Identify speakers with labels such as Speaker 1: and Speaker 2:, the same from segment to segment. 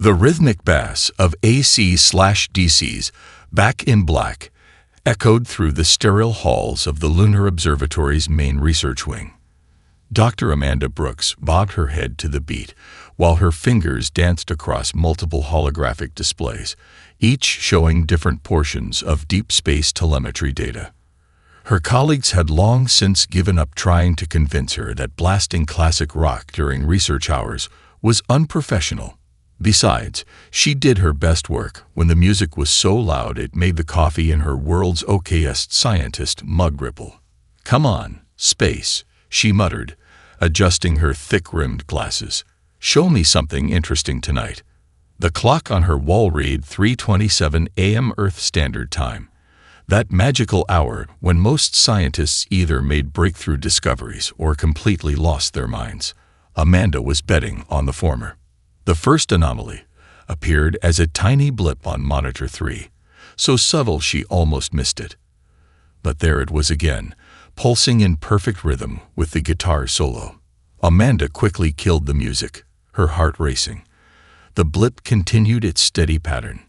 Speaker 1: The rhythmic bass of AC/DC's Back in Black echoed through the sterile halls of the Lunar Observatory's main research wing. Dr. Amanda Brooks bobbed her head to the beat while her fingers danced across multiple holographic displays, each showing different portions of deep space telemetry data. Her colleagues had long since given up trying to convince her that blasting classic rock during research hours was unprofessional. Besides, she did her best work when the music was so loud it made the coffee in her world's okayest scientist mug ripple. "Come on, space," she muttered, adjusting her thick-rimmed glasses. "Show me something interesting tonight." The clock on her wall read 3:27 a.m. Earth Standard Time, that magical hour when most scientists either made breakthrough discoveries or completely lost their minds. Amanda was betting on the former. The first anomaly appeared as a tiny blip on monitor 3, so subtle she almost missed it. But there it was again, pulsing in perfect rhythm with the guitar solo. Amanda quickly killed the music, her heart racing. The blip continued its steady pattern.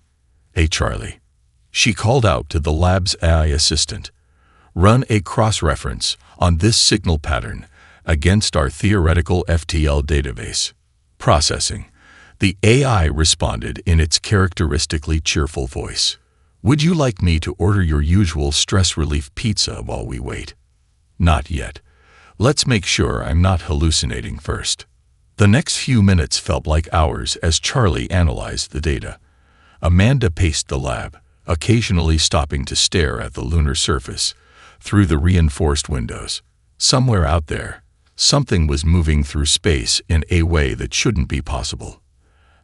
Speaker 1: "Hey, Charlie," she called out to the lab's AI assistant. "Run a cross-reference on this signal pattern against our theoretical FTL database." Processing. The AI responded in its characteristically cheerful voice. "Would you like me to order your usual stress relief pizza while we wait?" "Not yet. Let's make sure I'm not hallucinating first." The next few minutes felt like hours as Charlie analyzed the data. Amanda paced the lab, occasionally stopping to stare at the lunar surface through the reinforced windows. Somewhere out there, something was moving through space in a way that shouldn't be possible.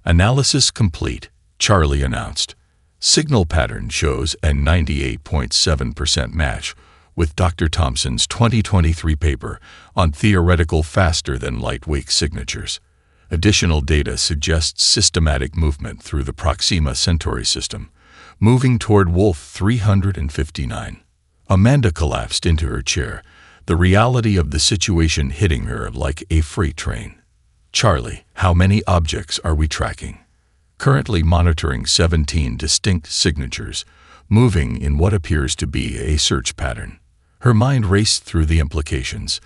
Speaker 1: "Analysis complete," Charlie announced. "Signal pattern shows a 98.7% match with Dr. Thompson's 2023 paper on theoretical faster-than-light-wake signatures. Additional data suggests systematic movement through the Proxima Centauri system, moving toward Wolf 359. Amanda collapsed into her chair, the reality of the situation hitting her like a freight train. "Charlie, how many objects are we tracking?" "Currently monitoring 17 distinct signatures, moving in what appears to be a search pattern." Her mind raced through the implications.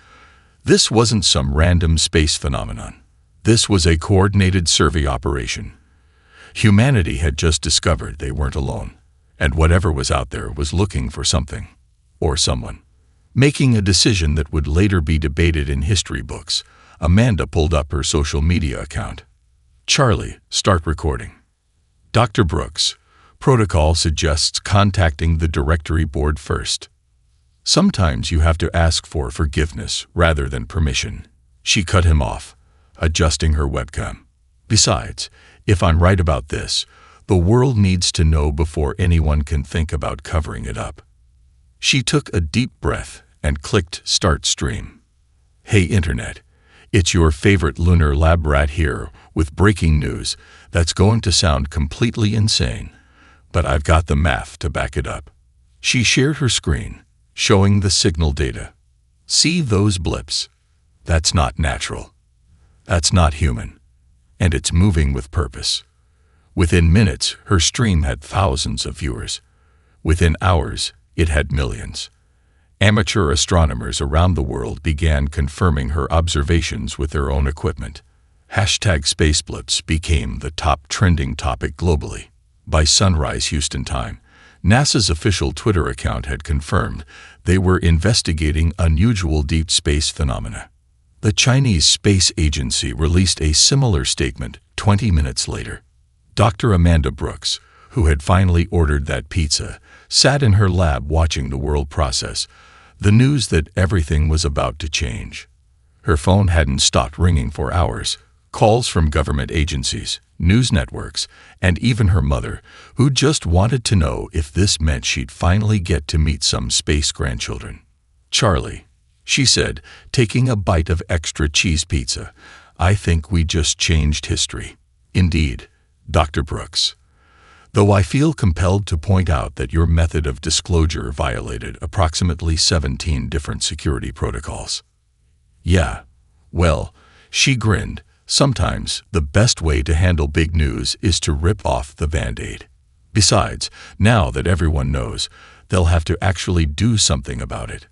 Speaker 1: This wasn't some random space phenomenon. This was a coordinated survey operation. Humanity had just discovered they weren't alone, and whatever was out there was looking for something, or someone. Making a decision that would later be debated in history books, Amanda pulled up her social media account. "Charlie, start recording." "Dr. Brooks, protocol suggests contacting the directory board first." "Sometimes you have to ask for forgiveness rather than permission." She cut him off, adjusting her webcam. "Besides, if I'm right about this, the world needs to know before anyone can think about covering it up." She took a deep breath and clicked Start Stream. "Hey Internet, it's your favorite lunar lab rat here with breaking news that's going to sound completely insane, but I've got the math to back it up." She shared her screen, showing the signal data. "See those blips? That's not natural. That's not human. And it's moving with purpose." Within minutes, her stream had thousands of viewers. Within hours, it had millions. Amateur astronomers around the world began confirming her observations with their own equipment. #SpaceBlips became the top trending topic globally. By sunrise Houston time, NASA's official Twitter account had confirmed they were investigating unusual deep space phenomena. The Chinese Space Agency released a similar statement 20 minutes later. Dr. Amanda Brooks, who had finally ordered that pizza, sat in her lab watching the world process the news that everything was about to change. Her phone hadn't stopped ringing for hours. Calls from government agencies, news networks, and even her mother, who just wanted to know if this meant she'd finally get to meet some space grandchildren. "Charlie," she said, taking a bite of extra cheese pizza, "I think we just changed history." "Indeed, Dr. Brooks. Though I feel compelled to point out that your method of disclosure violated approximately 17 different security protocols." "Yeah, well," she grinned, Sometimes, the best way to handle big news is to rip off the Band-Aid. Besides, now that everyone knows, they'll have to actually do something about it.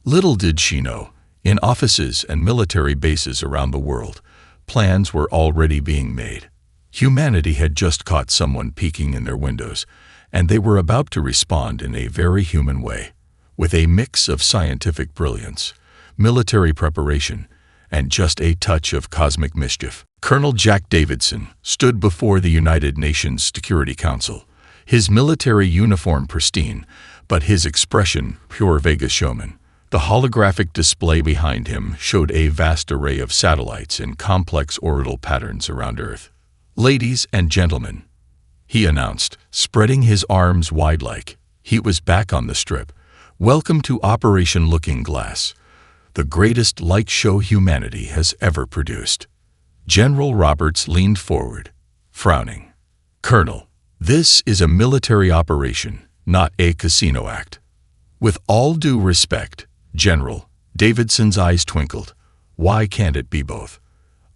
Speaker 1: Little did she know, in offices and military bases around the world, plans were already being made. Humanity had just caught someone peeking in their windows, and they were about to respond in a very human way, with a mix of scientific brilliance, military preparation, and just a touch of cosmic mischief. Colonel Jack Davidson stood before the United Nations Security Council, his military uniform pristine, but his expression pure Vegas showman. The holographic display behind him showed a vast array of satellites in complex orbital patterns around Earth. "Ladies and gentlemen," he announced, spreading his arms wide like he was back on the strip. "Welcome to Operation Looking Glass, the greatest light show humanity has ever produced." General Roberts leaned forward, frowning. "Colonel, this is a military operation, not a casino act." "With all due respect, General," Davidson's eyes twinkled, "why can't it be both?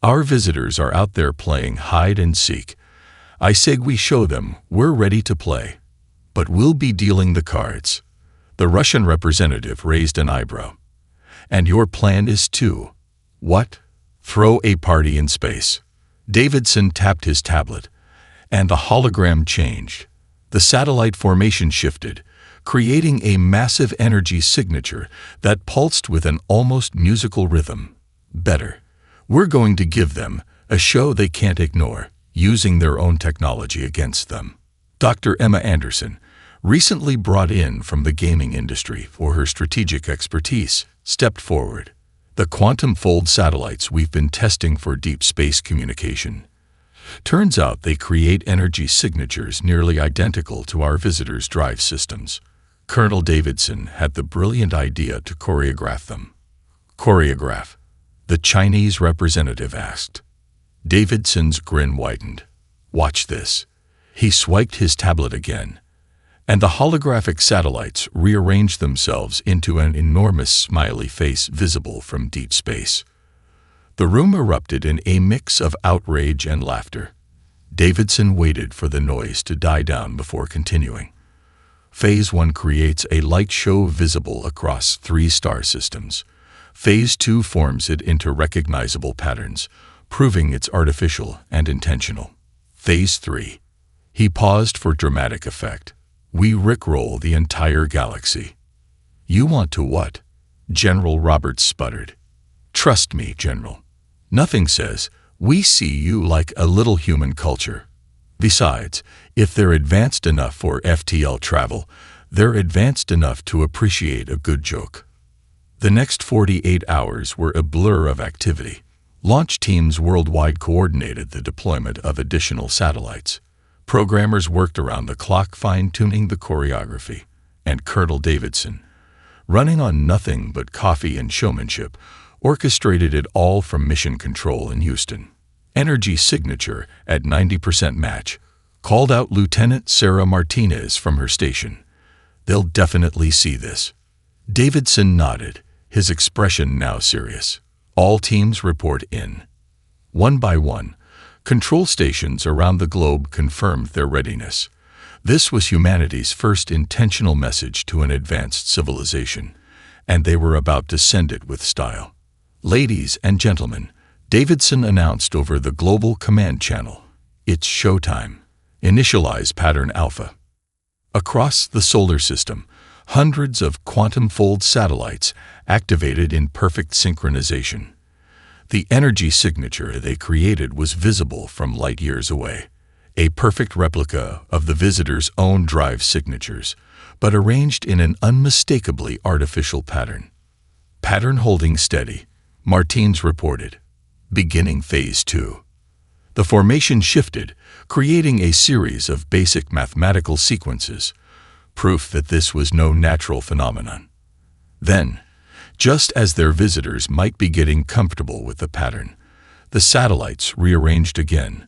Speaker 1: Our visitors are out there playing hide and seek. I say we show them we're ready to play, but we'll be dealing the cards." The Russian representative raised an eyebrow. "And your plan is to, what? Throw a party in space?" Davidson tapped his tablet, and the hologram changed. The satellite formation shifted, creating a massive energy signature that pulsed with an almost musical rhythm. "Better. We're going to give them a show they can't ignore, using their own technology against them." Dr. Emma Anderson, recently brought in from the gaming industry for her strategic expertise, stepped forward. "The quantum fold satellites we've been testing for deep space communication. Turns out they create energy signatures nearly identical to our visitors' drive systems. Colonel Davidson had the brilliant idea to choreograph them." "Choreograph?" the Chinese representative asked. Davidson's grin widened. "Watch this." He swiped his tablet again, and the holographic satellites rearranged themselves into an enormous smiley face visible from deep space. The room erupted in a mix of outrage and laughter. Davidson waited for the noise to die down before continuing. Phase 1 creates a light show visible across 3 star systems. Phase 2 forms it into recognizable patterns, proving it's artificial and intentional. Phase 3. He paused for dramatic effect. "We rickroll the entire galaxy." "You want to what?" General Roberts sputtered. "Trust me, General. Nothing says, we see you like a little human culture. Besides, if they're advanced enough for FTL travel, they're advanced enough to appreciate a good joke." The next 48 hours were a blur of activity. Launch teams worldwide coordinated the deployment of additional satellites. Programmers worked around the clock fine-tuning the choreography, and Colonel Davidson, running on nothing but coffee and showmanship, orchestrated it all from Mission Control in Houston. Energy signature at 90% match, called out Lieutenant Sarah Martinez from her station. "They'll definitely see this." Davidson nodded, his expression now serious. "All teams report in." One by one, control stations around the globe confirmed their readiness. This was humanity's first intentional message to an advanced civilization, and they were about to send it with style. "Ladies and gentlemen," Davidson announced over the global command channel, "it's showtime. Initialize pattern alpha." Across the solar system, hundreds of quantum fold satellites activated in perfect synchronization. The energy signature they created was visible from light years away, a perfect replica of the visitor's own drive signatures, but arranged in an unmistakably artificial pattern. "Pattern holding steady," Martins reported. "Beginning Phase 2. The formation shifted, creating a series of basic mathematical sequences, proof that this was no natural phenomenon. Then, just as their visitors might be getting comfortable with the pattern, the satellites rearranged again.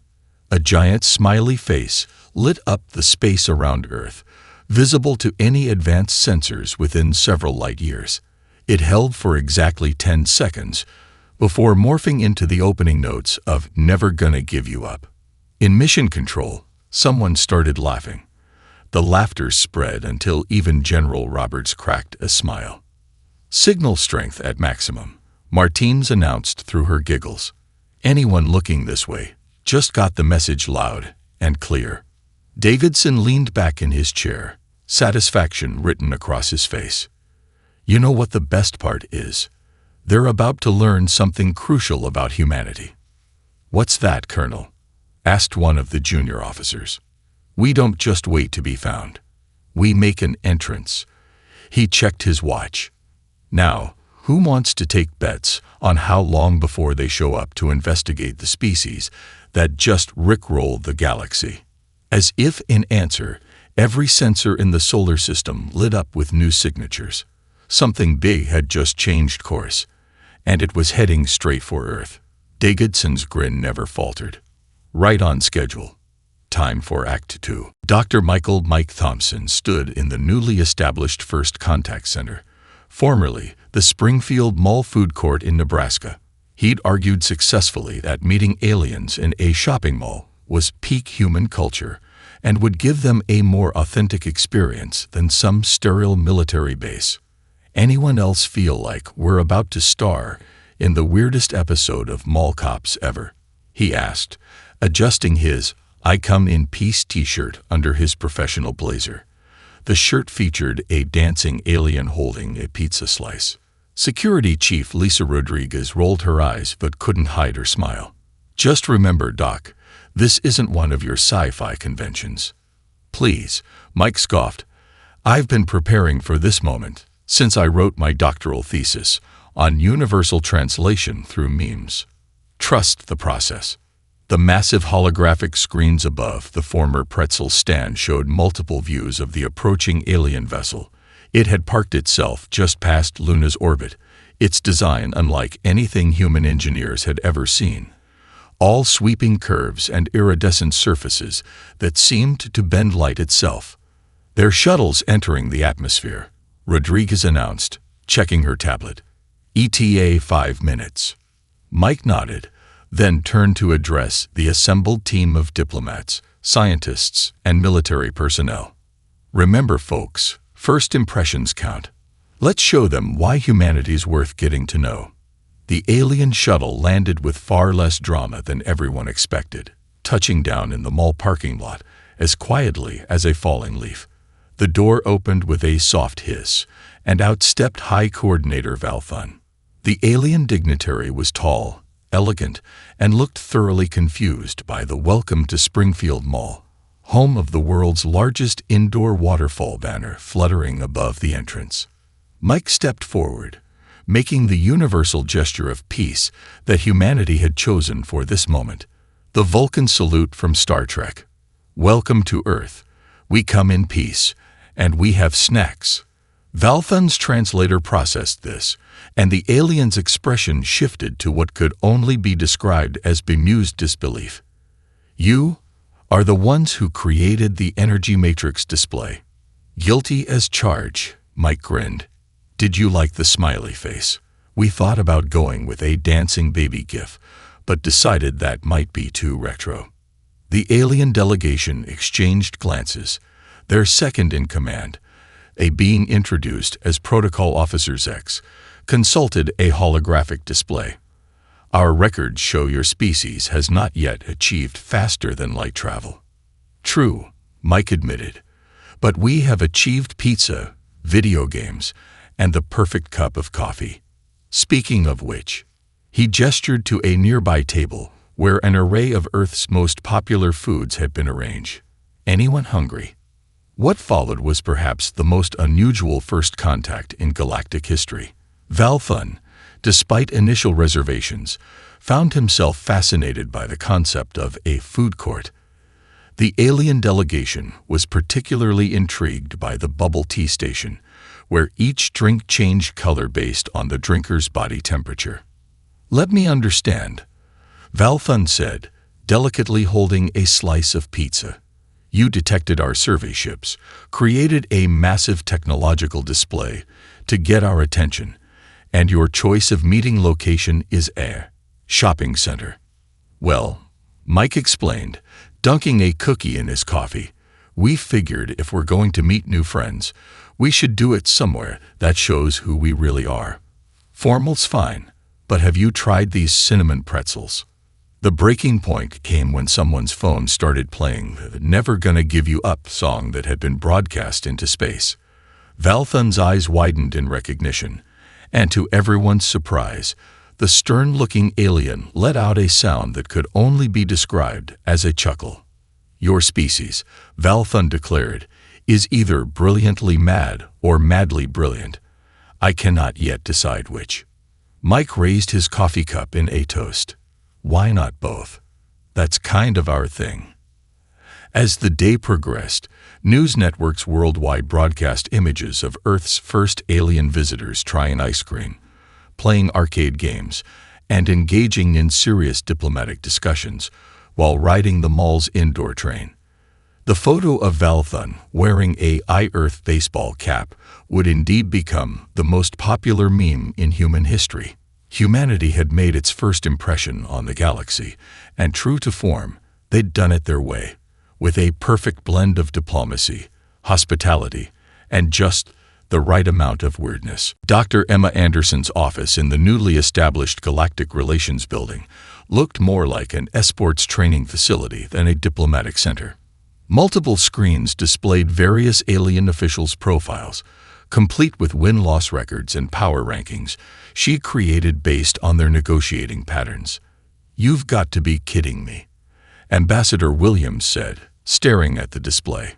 Speaker 1: A giant smiley face lit up the space around Earth, visible to any advanced sensors within several light years. It held for exactly 10 seconds, before morphing into the opening notes of Never Gonna Give You Up. In Mission Control, someone started laughing. The laughter spread until even General Roberts cracked a smile. Signal strength at maximum, Martines announced through her giggles. Anyone looking this way just got the message loud and clear. Davidson leaned back in his chair, satisfaction written across his face. You know what the best part is? They're about to learn something crucial about humanity. What's that, Colonel? Asked one of the junior officers. We don't just wait to be found. We make an entrance. He checked his watch. Now, who wants to take bets on how long before they show up to investigate the species that just rickrolled the galaxy? As if in answer, every sensor in the solar system lit up with new signatures. Something big had just changed course, and it was heading straight for Earth. Davidson's grin never faltered. Right on schedule. Time for Act 2. Dr. Michael Mike Thompson stood in the newly established First Contact Center, formerly the Springfield Mall Food Court in Nebraska. He'd argued successfully that meeting aliens in a shopping mall was peak human culture and would give them a more authentic experience than some sterile military base. Anyone else feel like we're about to star in the weirdest episode of Mall Cops ever? He asked, adjusting his I Come in Peace t-shirt under his professional blazer. The shirt featured a dancing alien holding a pizza slice. Security Chief Lisa Rodriguez rolled her eyes but couldn't hide her smile. Just remember, Doc, this isn't one of your sci-fi conventions. Please, Mike scoffed. I've been preparing for this moment since I wrote my doctoral thesis on universal translation through memes. Trust the process. The massive holographic screens above the former pretzel stand showed multiple views of the approaching alien vessel. It had parked itself just past Luna's orbit, its design unlike anything human engineers had ever seen. All sweeping curves and iridescent surfaces that seemed to bend light itself. Their shuttles entering the atmosphere, Rodriguez announced, checking her tablet. ETA 5 minutes. Mike nodded, then turned to address the assembled team of diplomats, scientists, and military personnel. Remember, folks, first impressions count. Let's show them why humanity's worth getting to know. The alien shuttle landed with far less drama than everyone expected, touching down in the mall parking lot as quietly as a falling leaf. The door opened with a soft hiss, and out stepped High Coordinator Valthun. The alien dignitary was tall, elegant, and looked thoroughly confused by the Welcome to Springfield Mall, home of the world's largest indoor waterfall banner fluttering above the entrance. Mike stepped forward, making the universal gesture of peace that humanity had chosen for this moment. The Vulcan salute from Star Trek. Welcome to Earth. We come in peace, and we have snacks. Valthun's translator processed this, and the alien's expression shifted to what could only be described as bemused disbelief. You are the ones who created the energy matrix display. Guilty as charged, Mike grinned. Did you like the smiley face? We thought about going with a dancing baby gif, but decided that might be too retro. The alien delegation exchanged glances. Their second in command, a being introduced as Protocol Officer X, consulted a holographic display. Our records show your species has not yet achieved faster than light travel. True, Mike admitted, but we have achieved pizza, video games, and the perfect cup of coffee. Speaking of which, he gestured to a nearby table where an array of Earth's most popular foods had been arranged. Anyone hungry? What followed was perhaps the most unusual first contact in galactic history. Valthun, despite initial reservations, found himself fascinated by the concept of a food court. The alien delegation was particularly intrigued by the bubble tea station, where each drink changed color based on the drinker's body temperature. Let me understand, Valthun said, delicately holding a slice of pizza. You detected our survey ships, created a massive technological display to get our attention, and your choice of meeting location is a shopping center. Well, Mike explained, dunking a cookie in his coffee, we figured if we're going to meet new friends, we should do it somewhere that shows who we really are. Formal's fine, but have you tried these cinnamon pretzels? The breaking point came when someone's phone started playing the Never Gonna Give You Up song that had been broadcast into space. Valthun's eyes widened in recognition, and to everyone's surprise, the stern-looking alien let out a sound that could only be described as a chuckle. Your species, Valthun declared, is either brilliantly mad or madly brilliant. I cannot yet decide which. Mike raised his coffee cup in a toast. Why not both? That's kind of our thing. As the day progressed, news networks worldwide broadcast images of Earth's first alien visitors trying ice cream, playing arcade games, and engaging in serious diplomatic discussions while riding the mall's indoor train. The photo of Valthun wearing a I-Earth baseball cap would indeed become the most popular meme in human history. Humanity had made its first impression on the galaxy, and true to form, they'd done it their way, with a perfect blend of diplomacy, hospitality, and just the right amount of weirdness. Dr. Emma Anderson's office in the newly established Galactic Relations Building looked more like an esports training facility than a diplomatic center. Multiple screens displayed various alien officials' profiles, complete with win-loss records and power rankings she created based on their negotiating patterns. You've got to be kidding me, Ambassador Williams said, staring at the display.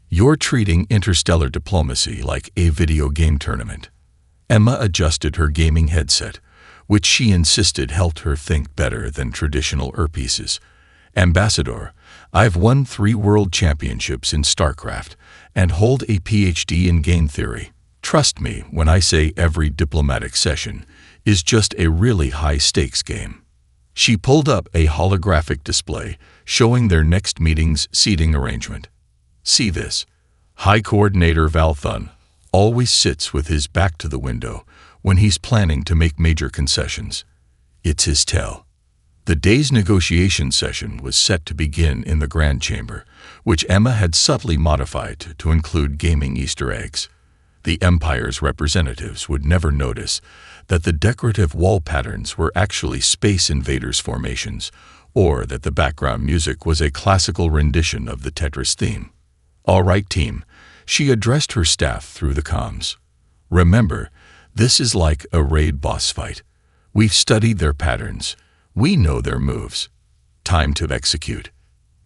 Speaker 1: You're treating interstellar diplomacy like a video game tournament. Emma adjusted her gaming headset, which she insisted helped her think better than traditional earpieces. Ambassador, I've won 3 world championships in StarCraft and hold a PhD in game theory. Trust me when I say every diplomatic session is just a really high-stakes game. She pulled up a holographic display showing their next meeting's seating arrangement. See this. High Coordinator Valthun always sits with his back to the window when he's planning to make major concessions. It's his tell. The day's negotiation session was set to begin in the Grand Chamber, which Emma had subtly modified to include gaming Easter eggs. The Empire's representatives would never notice that the decorative wall patterns were actually Space Invaders formations, or that the background music was a classical rendition of the Tetris theme. All right, team, she addressed her staff through the comms. Remember, this is like a raid boss fight. We've studied their patterns. We know their moves. Time to execute.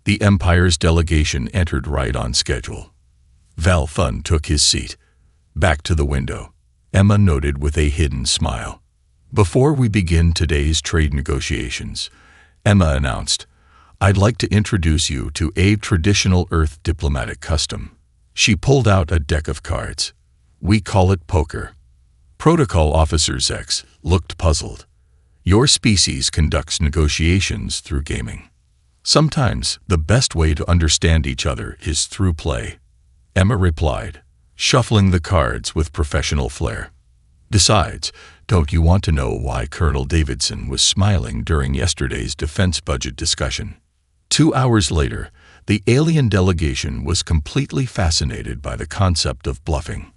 Speaker 1: The Empire's delegation entered right on schedule. Valthun took his seat. Back to the window, Emma noted with a hidden smile. Before we begin today's trade negotiations, Emma announced, I'd like to introduce you to a traditional Earth diplomatic custom. She pulled out a deck of cards. We call it poker. Protocol Officer Zex looked puzzled. Your species conducts negotiations through gaming. Sometimes the best way to understand each other is through play. Emma replied, shuffling the cards with professional flair. Besides, don't you want to know why Colonel Davidson was smiling during yesterday's defense budget discussion? 2 hours later, the alien delegation was completely fascinated by the concept of bluffing.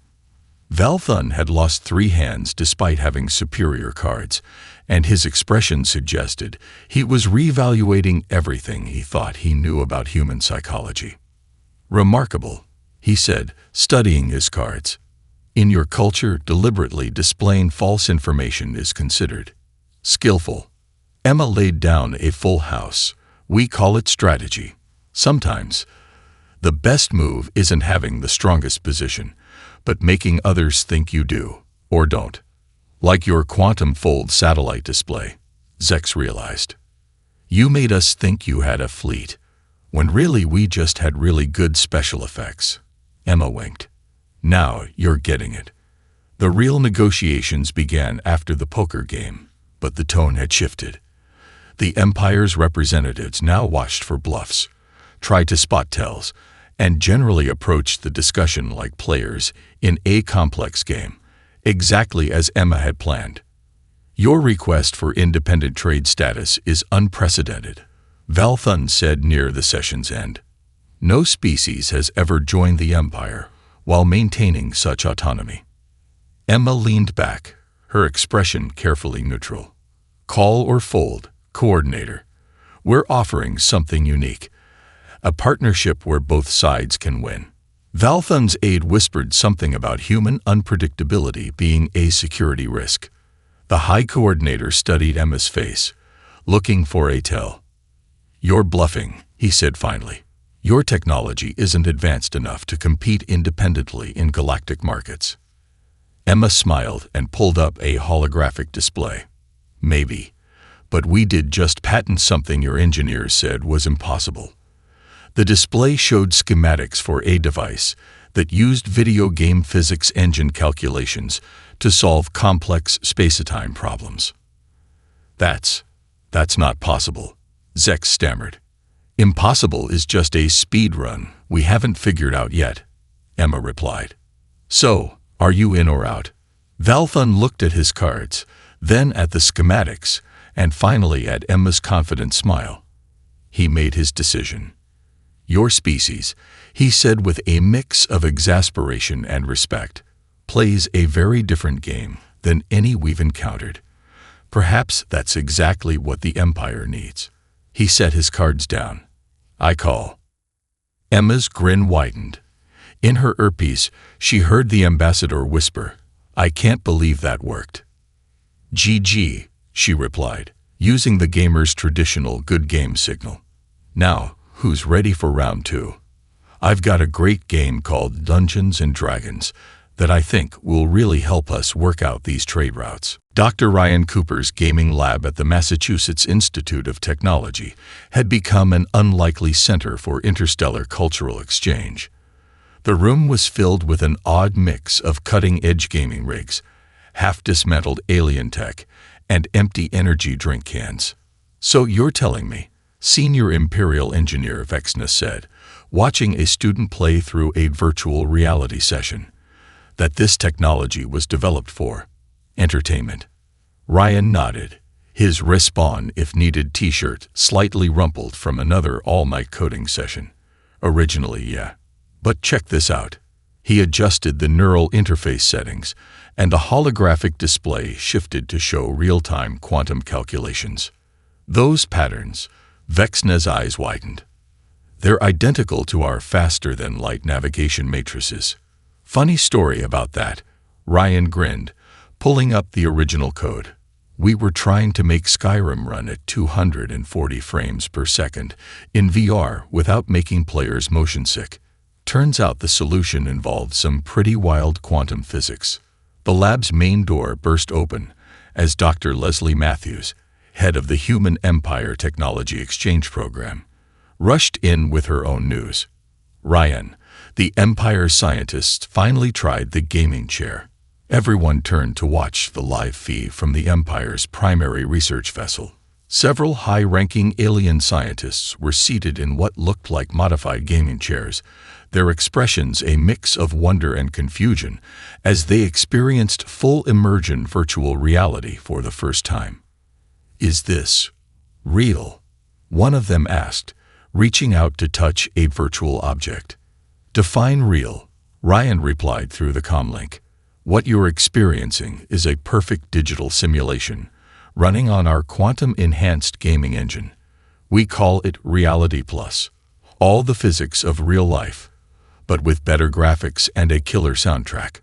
Speaker 1: Valthun had lost 3 hands despite having superior cards, and his expression suggested he was reevaluating everything he thought he knew about human psychology. Remarkable, he said, studying his cards. In your culture, deliberately displaying false information is considered skillful. Emma laid down a full house. We call it strategy. Sometimes, the best move isn't having the strongest position, but making others think you do, or don't. Like your quantum fold satellite display, Zex realized. You made us think you had a fleet, when really we just had really good special effects. Emma winked. Now you're getting it. The real negotiations began after the poker game, but the tone had shifted. The Empire's representatives now watched for bluffs, tried to spot tells, and generally approached the discussion like players in a complex game, exactly as Emma had planned. Your request for independent trade status is unprecedented, Valthun said near the session's end. No species has ever joined the Empire while maintaining such autonomy. Emma leaned back, her expression carefully neutral. Call or fold, coordinator. We're offering something unique. A partnership where both sides can win. Valthun's aide whispered something about human unpredictability being a security risk. The High Coordinator studied Emma's face, looking for a tell. You're bluffing, he said finally. Your technology isn't advanced enough to compete independently in galactic markets. Emma smiled and pulled up a holographic display. Maybe, but we did just patent something your engineers said was impossible. The display showed schematics for a device that used video game physics engine calculations to solve complex space-time problems. That's not possible, Zex stammered. Impossible is just a speed run we haven't figured out yet, Emma replied. So, are you in or out? Valthun looked at his cards, then at the schematics, and finally at Emma's confident smile. He made his decision. Your species, he said with a mix of exasperation and respect, plays a very different game than any we've encountered. Perhaps that's exactly what the Empire needs. He set his cards down. I call. Emma's grin widened. In her earpiece, she heard the ambassador whisper, I can't believe that worked. GG, she replied, using the gamer's traditional good game signal. Now, who's ready for round 2? I've got a great game called Dungeons and Dragons that I think will really help us work out these trade routes. Dr. Ryan Cooper's gaming lab at the Massachusetts Institute of Technology had become an unlikely center for interstellar cultural exchange. The room was filled with an odd mix of cutting-edge gaming rigs, half-dismantled alien tech, and empty energy drink cans. So you're telling me, Senior Imperial Engineer Vexna said, watching a student play through a virtual reality session, that this technology was developed for entertainment. Ryan nodded, his Respawn-if-needed t-shirt slightly rumpled from another all-night coding session. Originally, yeah. But check this out. He adjusted the neural interface settings, and the holographic display shifted to show real-time quantum calculations. Those patterns, Vexna's eyes widened. They're identical to our faster-than-light navigation matrices. Funny story about that, Ryan grinned, pulling up the original code. We were trying to make Skyrim run at 240 frames per second in VR without making players motion sick. Turns out the solution involved some pretty wild quantum physics. The lab's main door burst open as Dr. Leslie Matthews, head of the Human Empire Technology Exchange Program, rushed in with her own news. Ryan, the Empire scientists finally tried the gaming chair. Everyone turned to watch the live feed from the Empire's primary research vessel. Several high-ranking alien scientists were seated in what looked like modified gaming chairs, their expressions a mix of wonder and confusion as they experienced full immersion virtual reality for the first time. Is this real? One of them asked, reaching out to touch a virtual object. Define real, Ryan replied through the comlink. What you're experiencing is a perfect digital simulation, running on our quantum-enhanced gaming engine. We call it Reality Plus. All the physics of real life, but with better graphics and a killer soundtrack.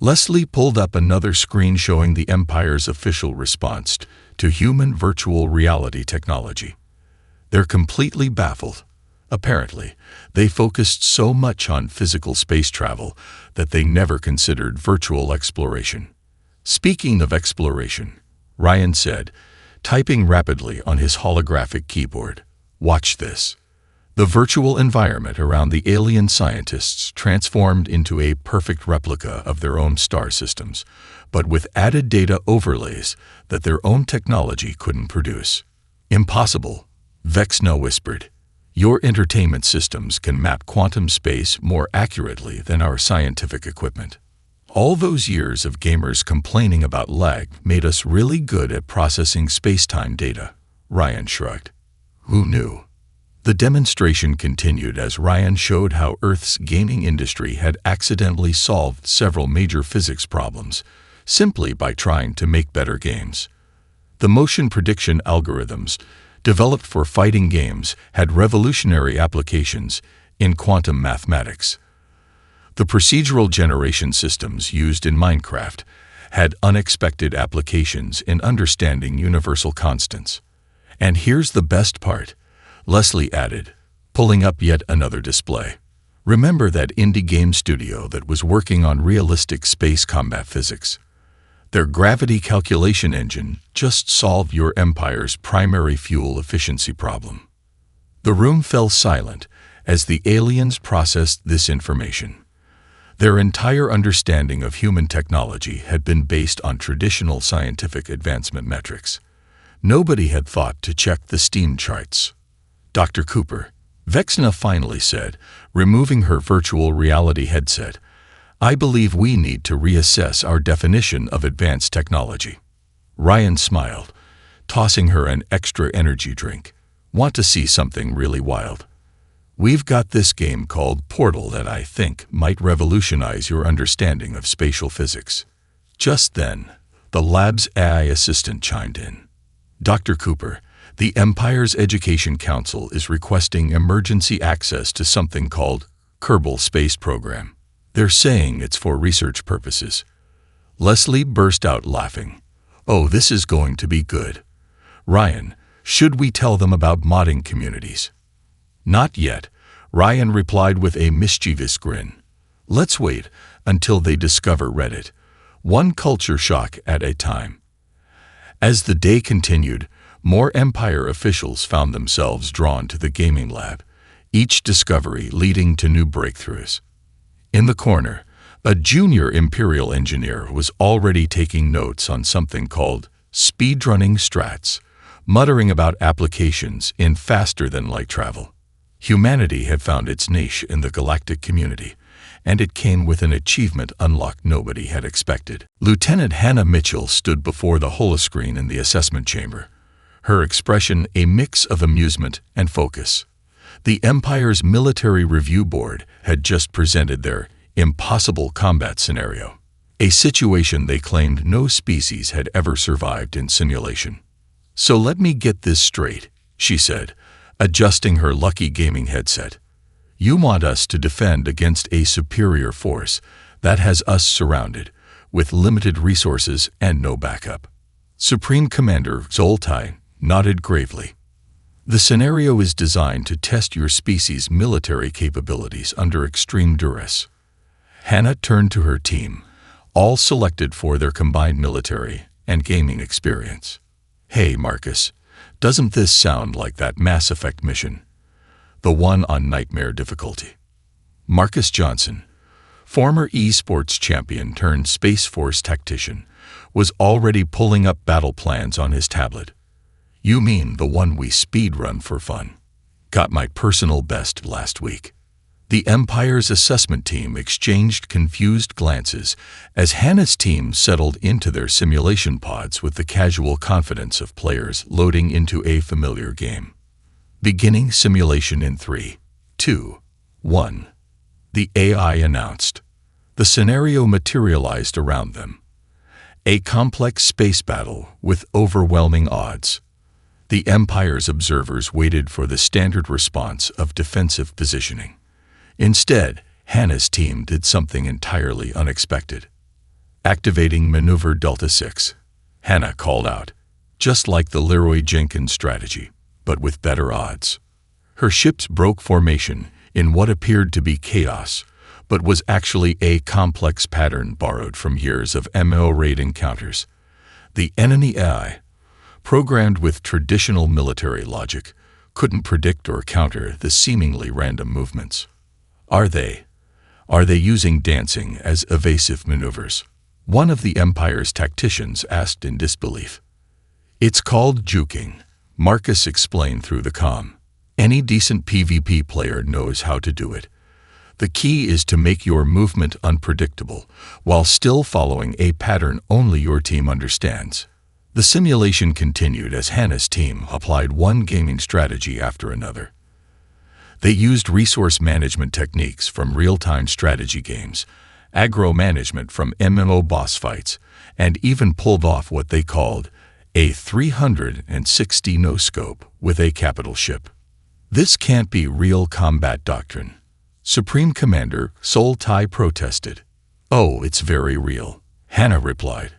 Speaker 1: Leslie pulled up another screen showing the Empire's official response to human virtual reality technology. They're completely baffled. Apparently, they focused so much on physical space travel that they never considered virtual exploration. Speaking of exploration, Ryan said, typing rapidly on his holographic keyboard, watch this. The virtual environment around the alien scientists transformed into a perfect replica of their own star systems, but with added data overlays that their own technology couldn't produce. Impossible, Vexna whispered. Your entertainment systems can map quantum space more accurately than our scientific equipment. All those years of gamers complaining about lag made us really good at processing space-time data, Ryan shrugged. Who knew? The demonstration continued as Ryan showed how Earth's gaming industry had accidentally solved several major physics problems simply by trying to make better games. The motion prediction algorithms developed for fighting games had revolutionary applications in quantum mathematics. The procedural generation systems used in Minecraft had unexpected applications in understanding universal constants. And here's the best part, Leslie added, pulling up yet another display. Remember that indie game studio that was working on realistic space combat physics? Their gravity calculation engine just solved your Empire's primary fuel efficiency problem. The room fell silent as the aliens processed this information. Their entire understanding of human technology had been based on traditional scientific advancement metrics. Nobody had thought to check the steam charts. Dr. Cooper, Vexna finally said, removing her virtual reality headset, I believe we need to reassess our definition of advanced technology. Ryan smiled, tossing her an extra energy drink. Want to see something really wild? We've got this game called Portal that I think might revolutionize your understanding of spatial physics. Just then, the lab's AI assistant chimed in. Dr. Cooper, the Empire's Education Council is requesting emergency access to something called Kerbal Space Program. They're saying it's for research purposes. Leslie burst out laughing. Oh, this is going to be good. Ryan, should we tell them about modding communities? Not yet, Ryan replied with a mischievous grin. Let's wait until they discover Reddit, one culture shock at a time. As the day continued, more Empire officials found themselves drawn to the gaming lab, each discovery leading to new breakthroughs. In the corner, a junior Imperial engineer was already taking notes on something called speedrunning strats, muttering about applications in faster-than-light travel. Humanity had found its niche in the Galactic community, and it came with an achievement unlock nobody had expected. Lieutenant Hannah Mitchell stood before the holoscreen in the assessment chamber, her expression a mix of amusement and focus. The Empire's Military Review Board had just presented their impossible combat scenario, a situation they claimed no species had ever survived in simulation. So let me get this straight, she said, adjusting her lucky gaming headset. You want us to defend against a superior force that has us surrounded, with limited resources and no backup. Supreme Commander Zoltai nodded gravely. The scenario is designed to test your species' military capabilities under extreme duress. Hannah turned to her team, all selected for their combined military and gaming experience. Hey, Marcus, doesn't this sound like that Mass Effect mission? The one on Nightmare difficulty. Marcus Johnson, former esports champion turned Space Force tactician, was already pulling up battle plans on his tablet. You mean the one we speedrun for fun? Got my personal best last week. The Empire's assessment team exchanged confused glances as Hannah's team settled into their simulation pods with the casual confidence of players loading into a familiar game. Beginning simulation in 3, 2, 1. The AI announced. The scenario materialized around them. A complex space battle with overwhelming odds. The Empire's observers waited for the standard response of defensive positioning. Instead, Hannah's team did something entirely unexpected. Activating Maneuver Delta 6, Hannah called out, just like the Leroy Jenkins strategy, but with better odds. Her ships broke formation in what appeared to be chaos, but was actually a complex pattern borrowed from years of MO raid encounters. The enemy AI, programmed with traditional military logic, couldn't predict or counter the seemingly random movements. Are they using dancing as evasive maneuvers? One of the Empire's tacticians asked in disbelief. It's called juking, Marcus explained through the comm. Any decent PvP player knows how to do it. The key is to make your movement unpredictable, while still following a pattern only your team understands. The simulation continued as Hannah's team applied one gaming strategy after another. They used resource management techniques from real-time strategy games, aggro management from MMO boss fights, and even pulled off what they called a 360 no-scope with a capital ship. This can't be real combat doctrine. Supreme Commander Sol Tai protested. Oh, it's very real, Hannah replied,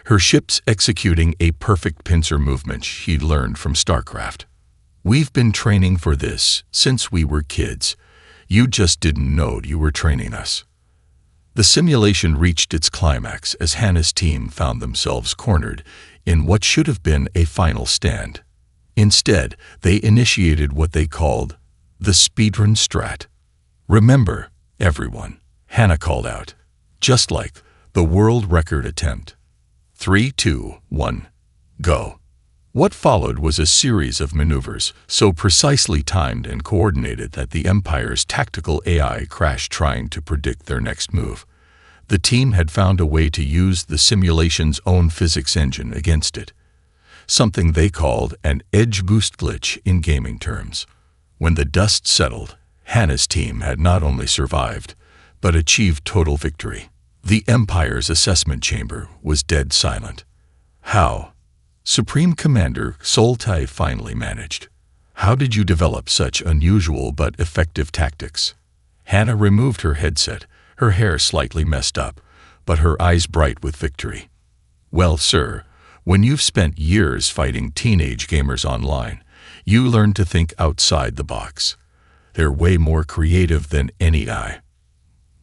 Speaker 1: her ships executing a perfect pincer movement she'd learned from StarCraft. We've been training for this since we were kids. You just didn't know you were training us. The simulation reached its climax as Hannah's team found themselves cornered in what should have been a final stand. Instead, they initiated what they called the speedrun strat. Remember, everyone, Hannah called out, just like the world record attempt. 3, 2, 1, go. What followed was a series of maneuvers so precisely timed and coordinated that the Empire's tactical AI crashed trying to predict their next move. The team had found a way to use the simulation's own physics engine against it, something they called an edge boost glitch in gaming terms. When the dust settled, Hannah's team had not only survived, but achieved total victory. The Empire's assessment chamber was dead silent. How? Supreme Commander Sol Tai finally managed. How did you develop such unusual but effective tactics? Hannah removed her headset, her hair slightly messed up, but her eyes bright with victory. Well, sir, when you've spent years fighting teenage gamers online, you learn to think outside the box. They're way more creative than any AI.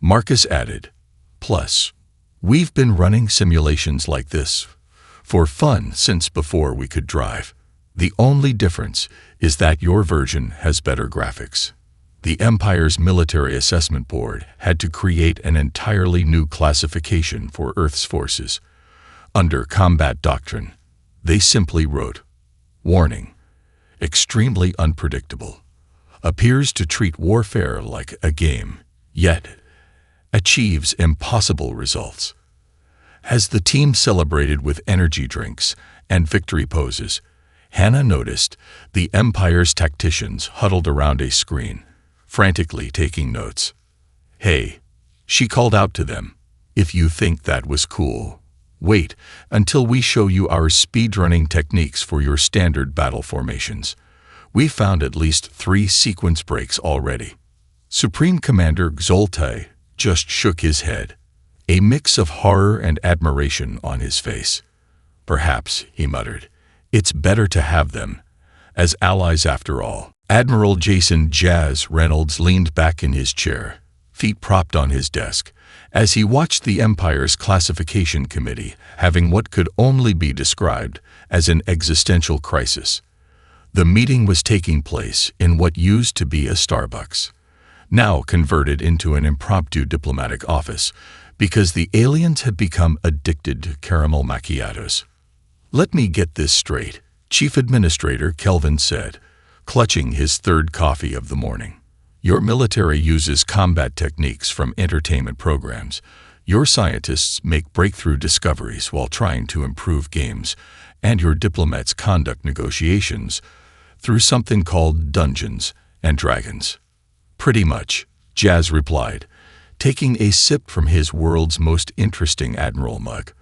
Speaker 1: Marcus added, plus, we've been running simulations like this for fun since before we could drive. The only difference is that your version has better graphics. The Empire's military assessment board had to create an entirely new classification for Earth's forces. Under combat doctrine, they simply wrote, warning, extremely unpredictable, appears to treat warfare like a game, yet achieves impossible results. As the team celebrated with energy drinks and victory poses, Hannah noticed the Empire's tacticians huddled around a screen, frantically taking notes. Hey, she called out to them, if you think that was cool, wait until we show you our speedrunning techniques for your standard battle formations. We found at least 3 sequence breaks already. Supreme Commander Sol Tai just shook his head, a mix of horror and admiration on his face. Perhaps, he muttered, it's better to have them as allies after all. Admiral Jason Jazz Reynolds leaned back in his chair, feet propped on his desk, as he watched the Empire's classification committee having what could only be described as an existential crisis. The meeting was taking place in what used to be a Starbucks, now converted into an impromptu diplomatic office, because the aliens had become addicted to caramel macchiatos. Let me get this straight, Chief Administrator Kelvin said, clutching his third coffee of the morning. Your military uses combat techniques from entertainment programs. Your scientists make breakthrough discoveries while trying to improve games, and your diplomats conduct negotiations through something called Dungeons and Dragons. Pretty much, Jazz replied, taking a sip from his world's most interesting Admiral mug.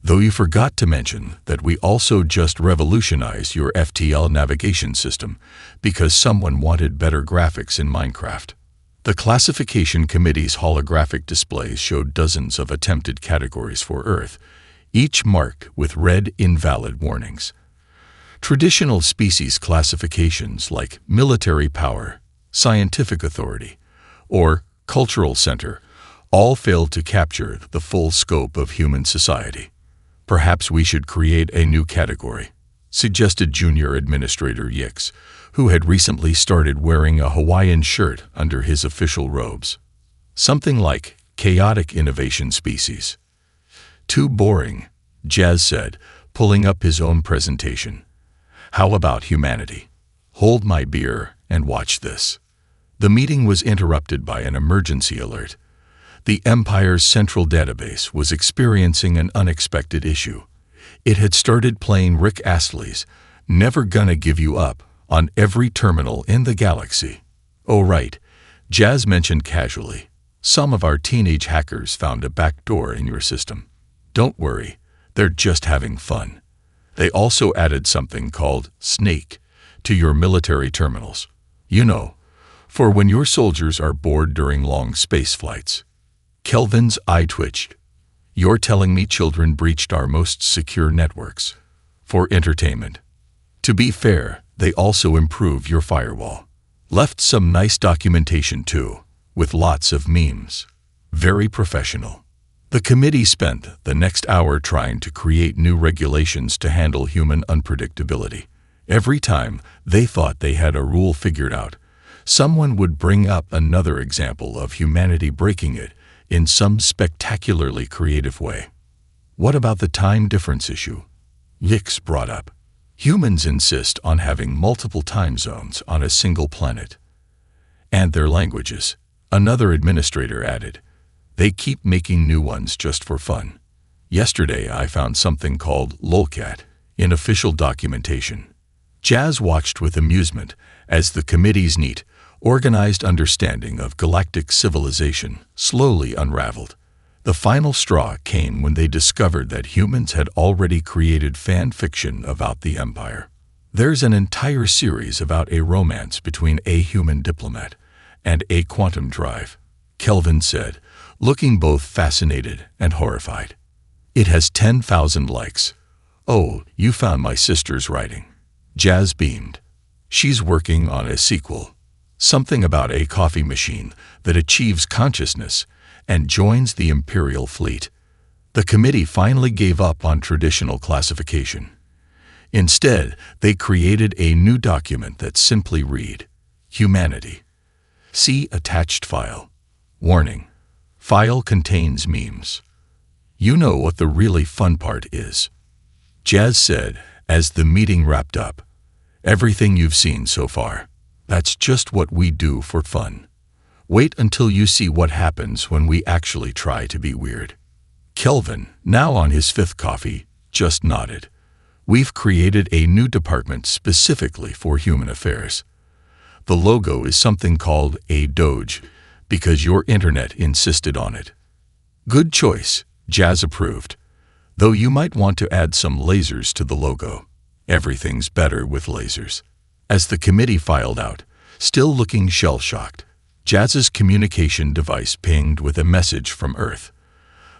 Speaker 1: Though you forgot to mention that we also just revolutionized your FTL navigation system because someone wanted better graphics in Minecraft. The classification committee's holographic displays showed dozens of attempted categories for Earth, each marked with red invalid warnings. Traditional species classifications like military power, scientific authority, or cultural center all failed to capture the full scope of human society. Perhaps we should create a new category, suggested Junior Administrator Yix, who had recently started wearing a Hawaiian shirt under his official robes. Something like chaotic innovation species. Too boring, Jazz said, pulling up his own presentation. How about humanity? Hold my beer and watch this. The meeting was interrupted by an emergency alert. The Empire's central database was experiencing an unexpected issue. It had started playing Rick Astley's "Never Gonna Give You Up" on every terminal in the galaxy. "Oh right," Jazz mentioned casually. "Some of our teenage hackers found a backdoor in your system. Don't worry, they're just having fun." They also added something called Snake to your military terminals. You know, for when your soldiers are bored during long space flights. Kelvin's eye twitched. "You're telling me children breached our most secure networks for entertainment?" To be fair, they also improved your firewall. Left some nice documentation too, with lots of memes. Very professional. The committee spent the next hour trying to create new regulations to handle human unpredictability. Every time they thought they had a rule figured out, someone would bring up another example of humanity breaking it in some spectacularly creative way. "What about the time difference issue?" Yix brought up. "Humans insist on having multiple time zones on a single planet. And their languages," another administrator added. "They keep making new ones just for fun. Yesterday I found something called lolcat in official documentation." Jazz watched with amusement as the committee's neat, organized understanding of galactic civilization slowly unraveled. The final straw came when they discovered that humans had already created fan fiction about the Empire. There's an entire series about a romance between a human diplomat and a quantum drive, Kelvin said, looking both fascinated and horrified. "It has 10,000 likes. Oh, you found my sister's writing." Jazz beamed. "She's working on a sequel. Something about a coffee machine that achieves consciousness and joins the Imperial fleet." The committee finally gave up on traditional classification. Instead, they created a new document that simply read, "Humanity. See attached file. Warning. File contains memes." "You know what the really fun part is," Jazz said as the meeting wrapped up. "Everything you've seen so far. That's just what we do for fun. Wait until you see what happens when we actually try to be weird." Kelvin, now on his fifth coffee, just nodded. "We've created a new department specifically for human affairs. The logo is something called a Doge, because your internet insisted on it." "Good choice," Jazz approved. "Though you might want to add some lasers to the logo. Everything's better with lasers." As the committee filed out, still looking shell-shocked, Jazz's communication device pinged with a message from Earth.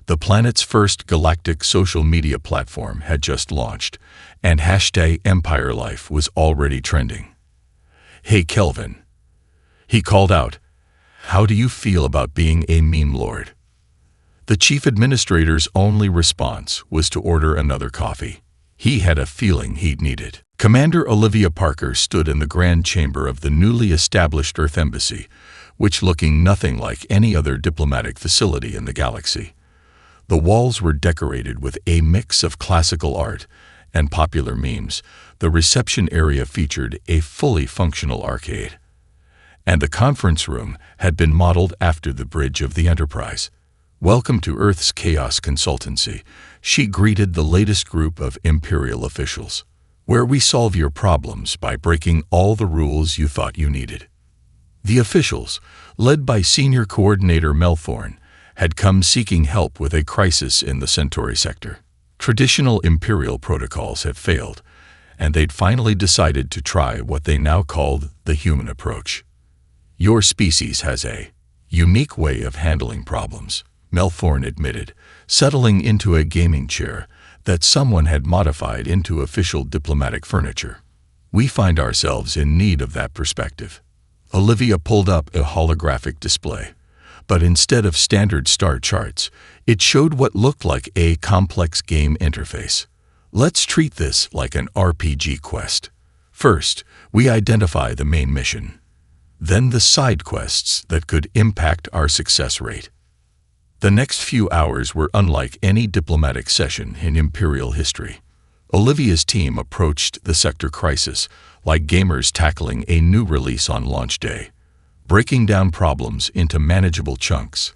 Speaker 1: The planet's first galactic social media platform had just launched, and #EmpireLife was already trending. "Hey Kelvin," he called out, "how do you feel about being a meme lord?" The chief administrator's only response was to order another coffee. He had a feeling he'd need it. Commander Olivia Parker stood in the grand chamber of the newly established Earth Embassy, which looking nothing like any other diplomatic facility in the galaxy. The walls were decorated with a mix of classical art and popular memes. The reception area featured a fully functional arcade. And the conference room had been modeled after the bridge of the Enterprise. "Welcome to Earth's Chaos Consultancy," she greeted the latest group of Imperial officials, "where we solve your problems by breaking all the rules you thought you needed." The officials, led by Senior Coordinator Melthorn, had come seeking help with a crisis in the Centauri sector. Traditional Imperial protocols had failed, and they'd finally decided to try what they now called the human approach. "Your species has a unique way of handling problems," Melthorn admitted, settling into a gaming chair that someone had modified into official diplomatic furniture. "We find ourselves in need of that perspective." Olivia pulled up a holographic display, but instead of standard star charts, it showed what looked like a complex game interface. "Let's treat this like an RPG quest. First, we identify the main mission. Then the side quests that could impact our success rate." The next few hours were unlike any diplomatic session in Imperial history. Olivia's team approached the sector crisis like gamers tackling a new release on launch day. breaking down problems into manageable chunks,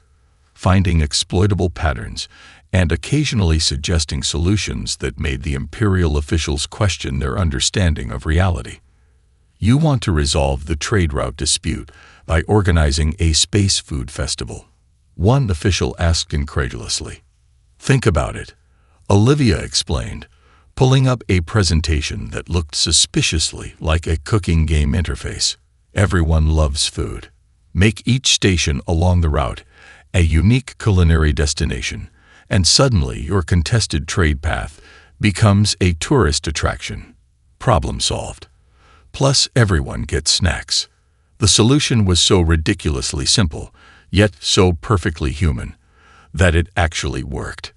Speaker 1: finding exploitable patterns, and occasionally suggesting solutions that made the Imperial officials question their understanding of reality. You want to resolve the trade route dispute by organizing a space food festival. One official asked incredulously. Think about it, Olivia explained, pulling up a presentation that looked suspiciously like a cooking game interface. Everyone loves food. Make each station along the route a unique culinary destination, and suddenly your contested trade path becomes a tourist attraction. Problem solved. Plus, everyone gets snacks. The solution was so ridiculously simple, yet so perfectly human, that it actually worked.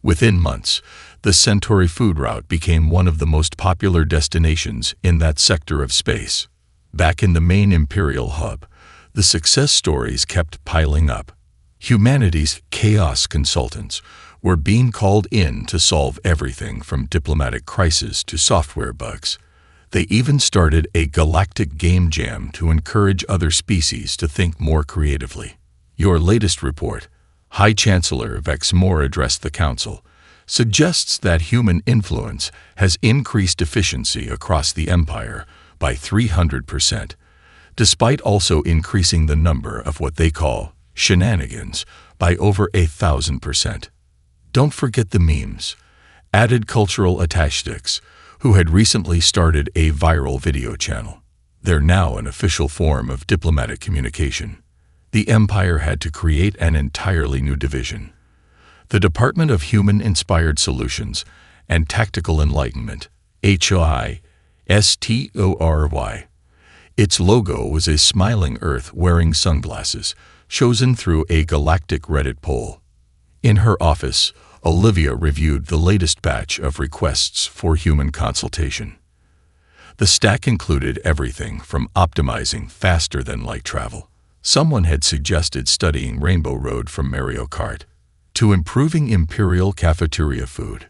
Speaker 1: Within months, the Centauri food route became one of the most popular destinations in that sector of space. Back in the main Imperial hub, the success stories kept piling up. Humanity's chaos consultants were being called in to solve everything from diplomatic crises to software bugs. They even started a galactic game jam to encourage other species to think more creatively. Your latest report, High Chancellor Vex Moore addressed the Council, suggests that human influence has increased efficiency across the Empire by 300%, despite also increasing the number of what they call shenanigans by over 1,000%. Don't forget the memes, added cultural attachsticks, who had recently started a viral video channel. They're now an official form of diplomatic communication. The Empire had to create an entirely new division, the Department of Human-Inspired Solutions and Tactical Enlightenment, HFY Sci-Fi. Its logo was a smiling Earth wearing sunglasses, chosen through a galactic Reddit poll. In her office, Olivia reviewed the latest batch of requests for human consultation. The stack included everything from optimizing faster-than-light travel. Someone had suggested studying Rainbow Road from Mario Kart, to improving Imperial cafeteria food.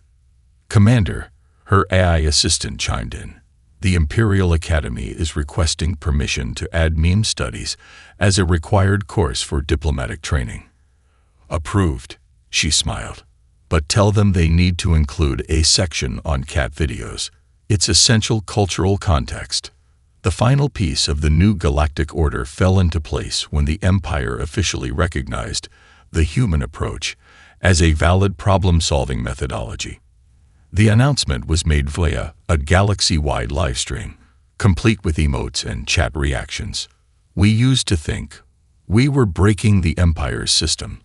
Speaker 1: Commander, her AI assistant chimed in. The Imperial Academy is requesting permission to add meme studies as a required course for diplomatic training. Approved, she smiled. But tell them they need to include a section on cat videos. It's essential cultural context. The final piece of the new galactic order fell into place when the Empire officially recognized the human approach as a valid problem-solving methodology. The announcement was made via a galaxy-wide livestream, complete with emotes and chat reactions. We used to think we were breaking the Empire's system,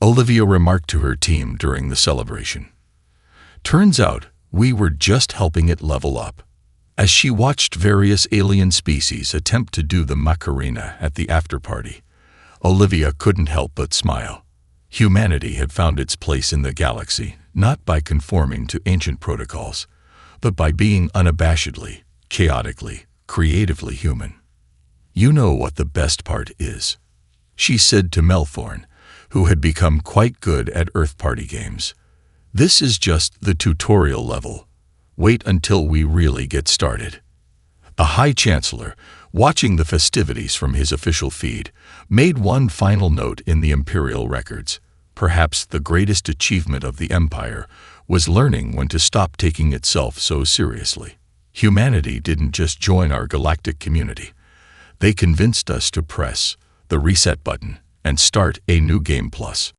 Speaker 1: Olivia remarked to her team during the celebration. Turns out, we were just helping it level up. As she watched various alien species attempt to do the Macarena at the after-party, Olivia couldn't help but smile. Humanity had found its place in the galaxy, not by conforming to ancient protocols, but by being unabashedly, chaotically, creatively human. You know what the best part is, she said to Melthorn, who had become quite good at Earth party games. This is just the tutorial level. Wait until we really get started. A High Chancellor, watching the festivities from his official feed, made one final note in the Imperial records. Perhaps the greatest achievement of the Empire was learning when to stop taking itself so seriously. Humanity didn't just join our galactic community. They convinced us to press the reset button and start a new game plus.